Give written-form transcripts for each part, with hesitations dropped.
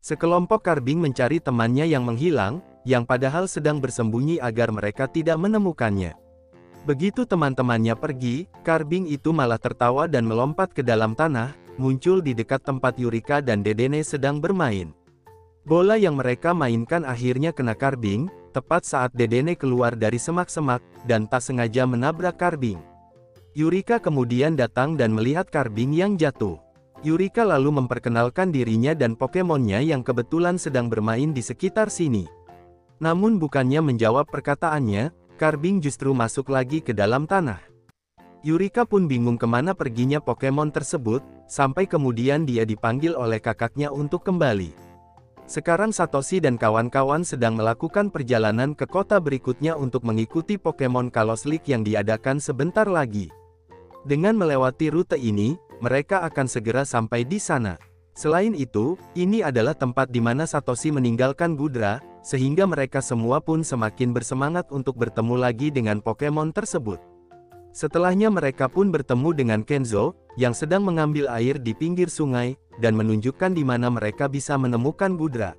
Sekelompok karbing mencari temannya yang menghilang, yang padahal sedang bersembunyi agar mereka tidak menemukannya. Begitu teman-temannya pergi, karbing itu malah tertawa dan melompat ke dalam tanah, muncul di dekat tempat Yurika dan Dedene sedang bermain. Bola yang mereka mainkan akhirnya kena karbing, tepat saat Dedene keluar dari semak-semak, dan tak sengaja menabrak karbing. Yurika kemudian datang dan melihat karbing yang jatuh. Yurika lalu memperkenalkan dirinya dan Pokemonnya yang kebetulan sedang bermain di sekitar sini. Namun bukannya menjawab perkataannya, karbing justru masuk lagi ke dalam tanah. Yurika pun bingung kemana perginya Pokemon tersebut, sampai kemudian dia dipanggil oleh kakaknya untuk kembali. Sekarang Satoshi dan kawan-kawan sedang melakukan perjalanan ke kota berikutnya untuk mengikuti Pokemon Kalos League yang diadakan sebentar lagi. Dengan melewati rute ini, mereka akan segera sampai di sana. Selain itu, ini adalah tempat di mana Satoshi meninggalkan Gudra, sehingga mereka semua pun semakin bersemangat untuk bertemu lagi dengan Pokemon tersebut. Setelahnya mereka pun bertemu dengan Kenzo, yang sedang mengambil air di pinggir sungai, dan menunjukkan di mana mereka bisa menemukan Gudra.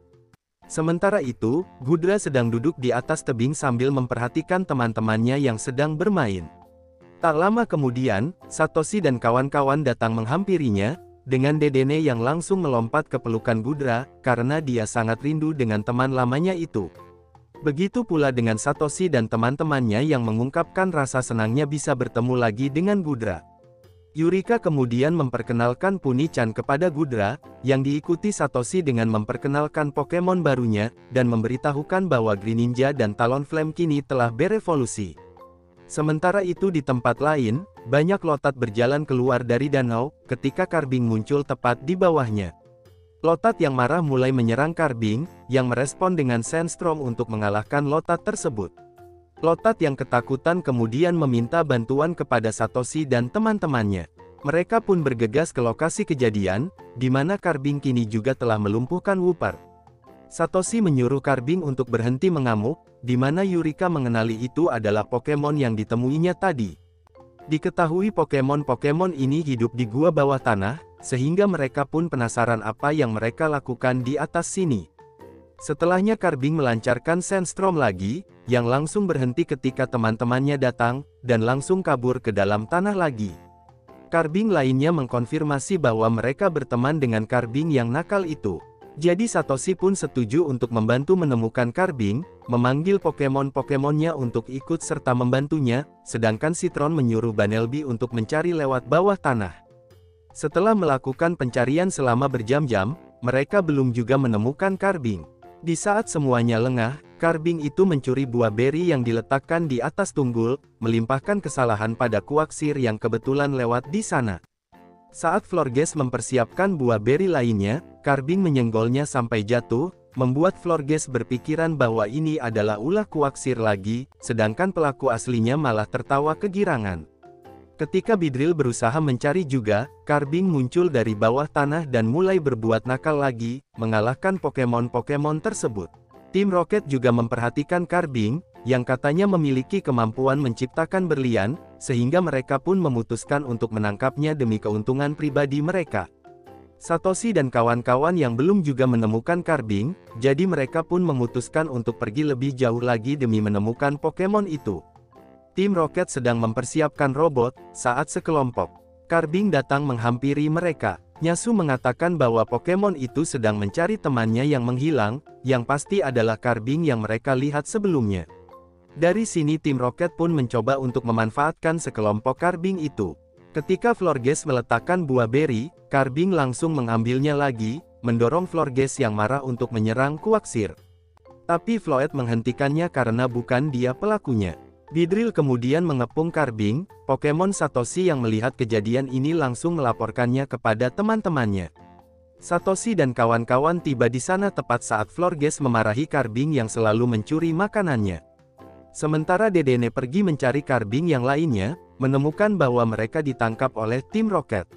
Sementara itu, Gudra sedang duduk di atas tebing sambil memperhatikan teman-temannya yang sedang bermain. Tak lama kemudian, Satoshi dan kawan-kawan datang menghampirinya, dengan Dedene yang langsung melompat ke pelukan Gudra, karena dia sangat rindu dengan teman lamanya itu. Begitu pula dengan Satoshi dan teman-temannya yang mengungkapkan rasa senangnya bisa bertemu lagi dengan Gudra. Yurika kemudian memperkenalkan Puni-chan kepada Gudra, yang diikuti Satoshi dengan memperkenalkan Pokemon barunya, dan memberitahukan bahwa Greninja dan Talonflame kini telah berevolusi. Sementara itu di tempat lain, banyak Lotat berjalan keluar dari danau, ketika karbing muncul tepat di bawahnya. Lotat yang marah mulai menyerang karbing, yang merespon dengan Sandstorm untuk mengalahkan Lotat tersebut. Lotat yang ketakutan kemudian meminta bantuan kepada Satoshi dan teman-temannya. Mereka pun bergegas ke lokasi kejadian, di mana karbing kini juga telah melumpuhkan Wooper. Satoshi menyuruh karbing untuk berhenti mengamuk, di mana Yurika mengenali itu adalah Pokemon yang ditemuinya tadi. Diketahui Pokemon-Pokemon ini hidup di gua bawah tanah, sehingga mereka pun penasaran apa yang mereka lakukan di atas sini. Setelahnya karbing melancarkan Sandstorm lagi, yang langsung berhenti ketika teman-temannya datang, dan langsung kabur ke dalam tanah lagi. Karbing lainnya mengkonfirmasi bahwa mereka berteman dengan karbing yang nakal itu. Jadi Satoshi pun setuju untuk membantu menemukan karbing, memanggil Pokemon-Pokemonnya untuk ikut serta membantunya, sedangkan Citron menyuruh Bunnelby untuk mencari lewat bawah tanah. Setelah melakukan pencarian selama berjam-jam, mereka belum juga menemukan karbing. Di saat semuanya lengah, karbing itu mencuri buah beri yang diletakkan di atas tunggul, melimpahkan kesalahan pada Quagsire yang kebetulan lewat di sana. Saat Florges mempersiapkan buah beri lainnya, karbing menyenggolnya sampai jatuh, membuat Florges berpikiran bahwa ini adalah ulah Quagsire lagi, sedangkan pelaku aslinya malah tertawa kegirangan. Ketika Beedrill berusaha mencari juga, karbing muncul dari bawah tanah dan mulai berbuat nakal lagi, mengalahkan Pokemon-Pokemon tersebut. Tim Rocket juga memperhatikan karbing, yang katanya memiliki kemampuan menciptakan berlian, sehingga mereka pun memutuskan untuk menangkapnya demi keuntungan pribadi mereka. Satoshi dan kawan-kawan yang belum juga menemukan karbing, jadi mereka pun memutuskan untuk pergi lebih jauh lagi demi menemukan Pokemon itu. Tim Rocket sedang mempersiapkan robot, saat sekelompok karbing datang menghampiri mereka. Nyasu mengatakan bahwa Pokemon itu sedang mencari temannya yang menghilang, yang pasti adalah karbing yang mereka lihat sebelumnya. Dari sini tim Rocket pun mencoba untuk memanfaatkan sekelompok karbing itu. Ketika Florges meletakkan buah beri, karbing langsung mengambilnya lagi, mendorong Florges yang marah untuk menyerang Quagsire. Tapi Floyd menghentikannya karena bukan dia pelakunya. Beedrill kemudian mengepung karbing, Pokemon Satoshi yang melihat kejadian ini langsung melaporkannya kepada teman-temannya. Satoshi dan kawan-kawan tiba di sana tepat saat Florges memarahi karbing yang selalu mencuri makanannya. Sementara Dedene pergi mencari karbing yang lainnya, menemukan bahwa mereka ditangkap oleh tim Rocket.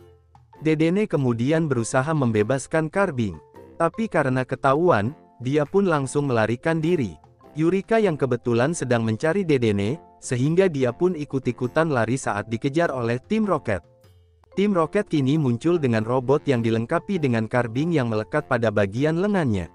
Dedene kemudian berusaha membebaskan karbing. Tapi karena ketahuan, dia pun langsung melarikan diri. Yurika yang kebetulan sedang mencari Dedene, sehingga dia pun ikut-ikutan lari saat dikejar oleh tim Rocket. Tim Rocket kini muncul dengan robot yang dilengkapi dengan karbing yang melekat pada bagian lengannya.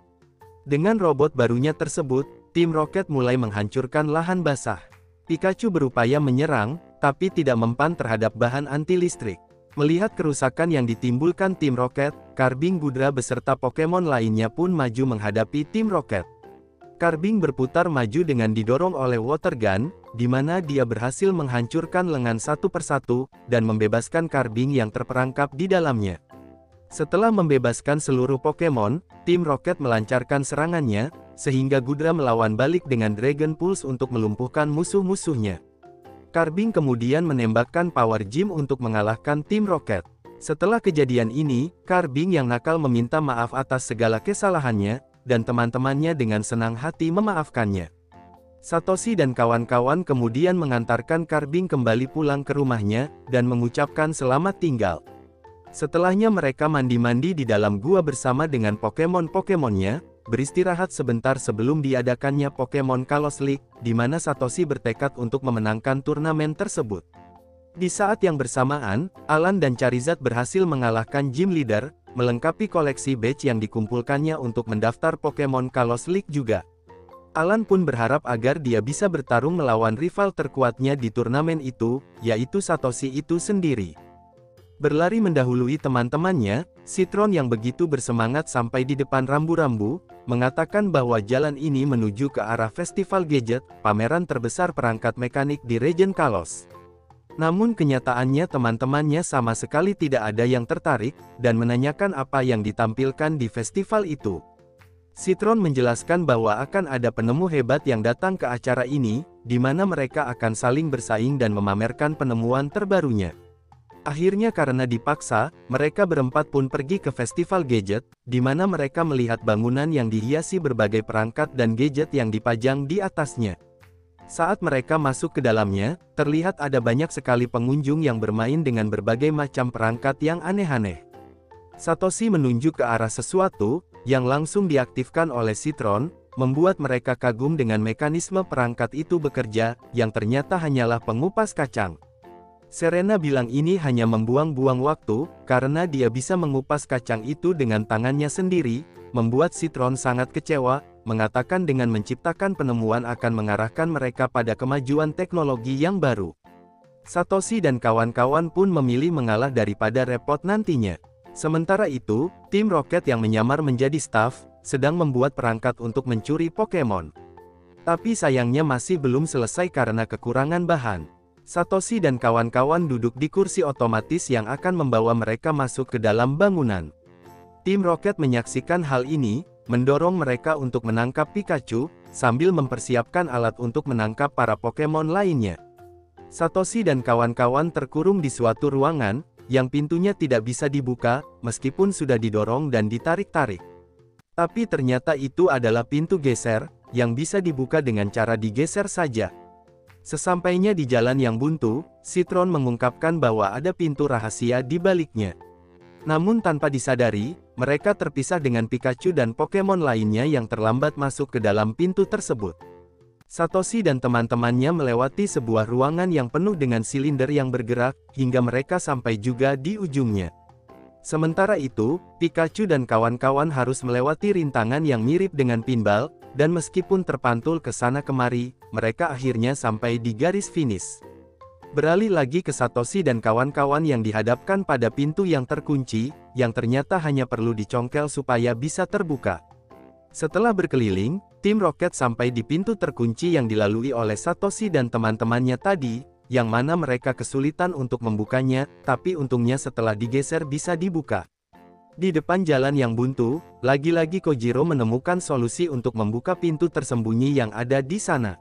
Dengan robot barunya tersebut, Tim Rocket mulai menghancurkan lahan basah. Pikachu berupaya menyerang, tapi tidak mempan terhadap bahan anti-listrik. Melihat kerusakan yang ditimbulkan Tim Rocket, Karbing Gudra beserta Pokemon lainnya pun maju menghadapi Tim Rocket. Karbing berputar maju dengan didorong oleh Water Gun, di mana dia berhasil menghancurkan lengan satu persatu, dan membebaskan Karbing yang terperangkap di dalamnya. Setelah membebaskan seluruh Pokemon, Tim Rocket melancarkan serangannya, sehingga Gudra melawan balik dengan Dragon Pulse untuk melumpuhkan musuh-musuhnya. Karbing kemudian menembakkan Power Gem untuk mengalahkan Tim Rocket. Setelah kejadian ini, Karbing yang nakal meminta maaf atas segala kesalahannya, dan teman-temannya dengan senang hati memaafkannya. Satoshi dan kawan-kawan kemudian mengantarkan Karbing kembali pulang ke rumahnya, dan mengucapkan selamat tinggal. Setelahnya mereka mandi-mandi di dalam gua bersama dengan Pokemon-Pokemonnya, beristirahat sebentar sebelum diadakannya Pokemon Kalos League, di mana Satoshi bertekad untuk memenangkan turnamen tersebut. Di saat yang bersamaan, Alan dan Charizard berhasil mengalahkan Gym Leader, melengkapi koleksi badge yang dikumpulkannya untuk mendaftar Pokemon Kalos League juga. Alan pun berharap agar dia bisa bertarung melawan rival terkuatnya di turnamen itu, yaitu Satoshi itu sendiri. Berlari mendahului teman-temannya, Citron yang begitu bersemangat sampai di depan rambu-rambu, mengatakan bahwa jalan ini menuju ke arah Festival Gadget, pameran terbesar perangkat mekanik di Region Kalos. Namun kenyataannya teman-temannya sama sekali tidak ada yang tertarik, dan menanyakan apa yang ditampilkan di festival itu. Citron menjelaskan bahwa akan ada penemu hebat yang datang ke acara ini, di mana mereka akan saling bersaing dan memamerkan penemuan terbarunya. Akhirnya karena dipaksa, mereka berempat pun pergi ke Festival Gadget, di mana mereka melihat bangunan yang dihiasi berbagai perangkat dan gadget yang dipajang di atasnya. Saat mereka masuk ke dalamnya, terlihat ada banyak sekali pengunjung yang bermain dengan berbagai macam perangkat yang aneh-aneh. Satoshi menunjuk ke arah sesuatu, yang langsung diaktifkan oleh Citron, membuat mereka kagum dengan mekanisme perangkat itu bekerja, yang ternyata hanyalah pengupas kacang. Serena bilang ini hanya membuang-buang waktu, karena dia bisa mengupas kacang itu dengan tangannya sendiri, membuat Citron sangat kecewa, mengatakan dengan menciptakan penemuan akan mengarahkan mereka pada kemajuan teknologi yang baru. Satoshi dan kawan-kawan pun memilih mengalah daripada repot nantinya. Sementara itu, Tim Rocket yang menyamar menjadi staff, sedang membuat perangkat untuk mencuri Pokemon. Tapi sayangnya masih belum selesai karena kekurangan bahan. Satoshi dan kawan-kawan duduk di kursi otomatis yang akan membawa mereka masuk ke dalam bangunan. Tim Rocket menyaksikan hal ini, mendorong mereka untuk menangkap Pikachu, sambil mempersiapkan alat untuk menangkap para Pokemon lainnya. Satoshi dan kawan-kawan terkurung di suatu ruangan, yang pintunya tidak bisa dibuka, meskipun sudah didorong dan ditarik-tarik. Tapi ternyata itu adalah pintu geser, yang bisa dibuka dengan cara digeser saja. Sesampainya di jalan yang buntu, Citron mengungkapkan bahwa ada pintu rahasia di baliknya. Namun tanpa disadari, mereka terpisah dengan Pikachu dan Pokemon lainnya yang terlambat masuk ke dalam pintu tersebut. Satoshi dan teman-temannya melewati sebuah ruangan yang penuh dengan silinder yang bergerak, hingga mereka sampai juga di ujungnya. Sementara itu, Pikachu dan kawan-kawan harus melewati rintangan yang mirip dengan pinball, dan meskipun terpantul ke sana kemari, mereka akhirnya sampai di garis finish. Beralih lagi ke Satoshi dan kawan-kawan yang dihadapkan pada pintu yang terkunci, yang ternyata hanya perlu dicongkel supaya bisa terbuka. Setelah berkeliling, Tim Rocket sampai di pintu terkunci yang dilalui oleh Satoshi dan teman-temannya tadi, yang mana mereka kesulitan untuk membukanya, tapi untungnya setelah digeser bisa dibuka. Di depan jalan yang buntu, lagi-lagi Kojiro menemukan solusi untuk membuka pintu tersembunyi yang ada di sana.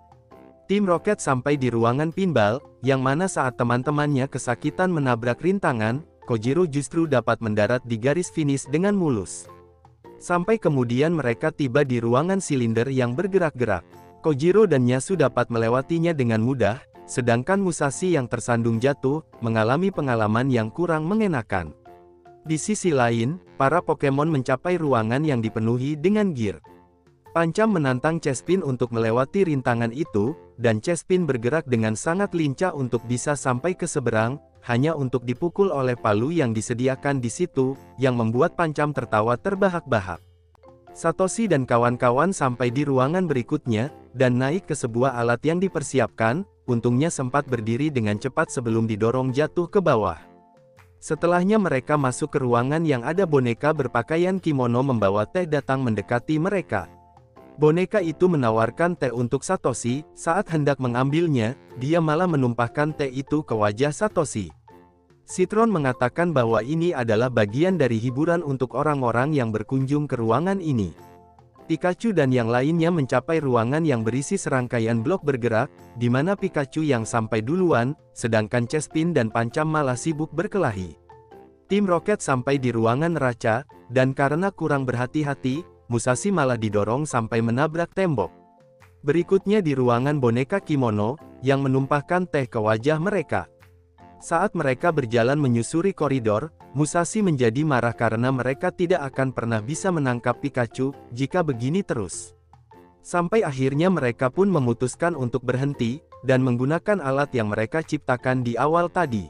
Tim Rocket sampai di ruangan pinball, yang mana saat teman-temannya kesakitan menabrak rintangan, Kojiro justru dapat mendarat di garis finish dengan mulus. Sampai kemudian mereka tiba di ruangan silinder yang bergerak-gerak. Kojiro dan Nyasu dapat melewatinya dengan mudah, sedangkan Musashi yang tersandung jatuh, mengalami pengalaman yang kurang mengenakan. Di sisi lain, para Pokemon mencapai ruangan yang dipenuhi dengan gear. Pancham menantang Chespin untuk melewati rintangan itu, dan Chespin bergerak dengan sangat lincah untuk bisa sampai ke seberang, hanya untuk dipukul oleh palu yang disediakan di situ, yang membuat Pancam tertawa terbahak-bahak. Satoshi dan kawan-kawan sampai di ruangan berikutnya, dan naik ke sebuah alat yang dipersiapkan, untungnya sempat berdiri dengan cepat sebelum didorong jatuh ke bawah. Setelahnya mereka masuk ke ruangan yang ada boneka berpakaian kimono membawa teh datang mendekati mereka. Boneka itu menawarkan teh untuk Satoshi, saat hendak mengambilnya, dia malah menumpahkan teh itu ke wajah Satoshi. Citron mengatakan bahwa ini adalah bagian dari hiburan untuk orang-orang yang berkunjung ke ruangan ini. Pikachu dan yang lainnya mencapai ruangan yang berisi serangkaian blok bergerak, di mana Pikachu yang sampai duluan, sedangkan Chespin dan Pancam malah sibuk berkelahi. Tim Rocket sampai di ruangan neraca, dan karena kurang berhati-hati, Musashi malah didorong sampai menabrak tembok. Berikutnya di ruangan boneka kimono, yang menumpahkan teh ke wajah mereka. Saat mereka berjalan menyusuri koridor, Musashi menjadi marah karena mereka tidak akan pernah bisa menangkap Pikachu, jika begini terus. Sampai akhirnya mereka pun memutuskan untuk berhenti, dan menggunakan alat yang mereka ciptakan di awal tadi.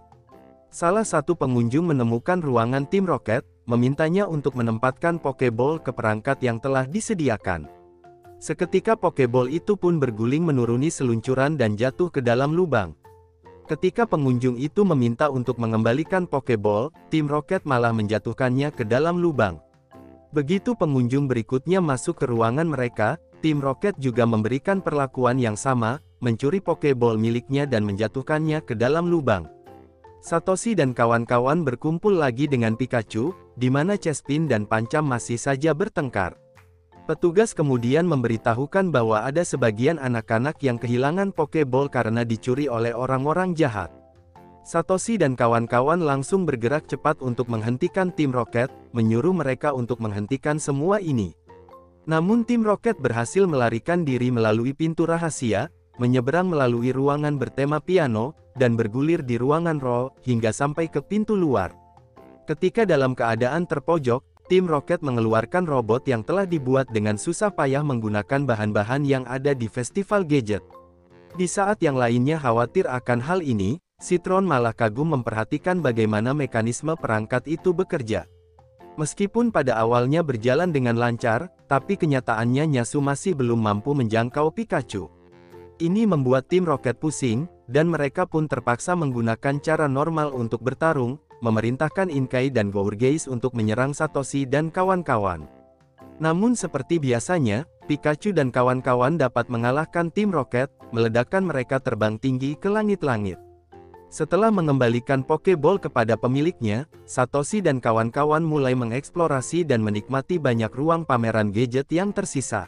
Salah satu pengunjung menemukan ruangan Tim Rocket, memintanya untuk menempatkan Pokeball ke perangkat yang telah disediakan. Seketika Pokeball itu pun berguling menuruni seluncuran dan jatuh ke dalam lubang. Ketika pengunjung itu meminta untuk mengembalikan Pokeball, Tim Rocket malah menjatuhkannya ke dalam lubang. Begitu pengunjung berikutnya masuk ke ruangan mereka, Tim Rocket juga memberikan perlakuan yang sama, mencuri Pokeball miliknya dan menjatuhkannya ke dalam lubang. Satoshi dan kawan-kawan berkumpul lagi dengan Pikachu, di mana Chespin dan Pancam masih saja bertengkar. Petugas kemudian memberitahukan bahwa ada sebagian anak-anak yang kehilangan Pokeball karena dicuri oleh orang-orang jahat. Satoshi dan kawan-kawan langsung bergerak cepat untuk menghentikan Tim Rocket, menyuruh mereka untuk menghentikan semua ini. Namun Tim Rocket berhasil melarikan diri melalui pintu rahasia, menyeberang melalui ruangan bertema piano, dan bergulir di ruangan Ro, hingga sampai ke pintu luar. Ketika dalam keadaan terpojok, Tim Rocket mengeluarkan robot yang telah dibuat dengan susah payah menggunakan bahan-bahan yang ada di festival gadget. Di saat yang lainnya khawatir akan hal ini, Citron malah kagum memperhatikan bagaimana mekanisme perangkat itu bekerja. Meskipun pada awalnya berjalan dengan lancar, tapi kenyataannya Nyasu masih belum mampu menjangkau Pikachu. Ini membuat Tim Rocket pusing, dan mereka pun terpaksa menggunakan cara normal untuk bertarung, memerintahkan Inkay dan Gourgeist untuk menyerang Satoshi dan kawan-kawan. Namun seperti biasanya, Pikachu dan kawan-kawan dapat mengalahkan Tim Rocket, meledakkan mereka terbang tinggi ke langit-langit. Setelah mengembalikan Pokeball kepada pemiliknya, Satoshi dan kawan-kawan mulai mengeksplorasi dan menikmati banyak ruang pameran gadget yang tersisa.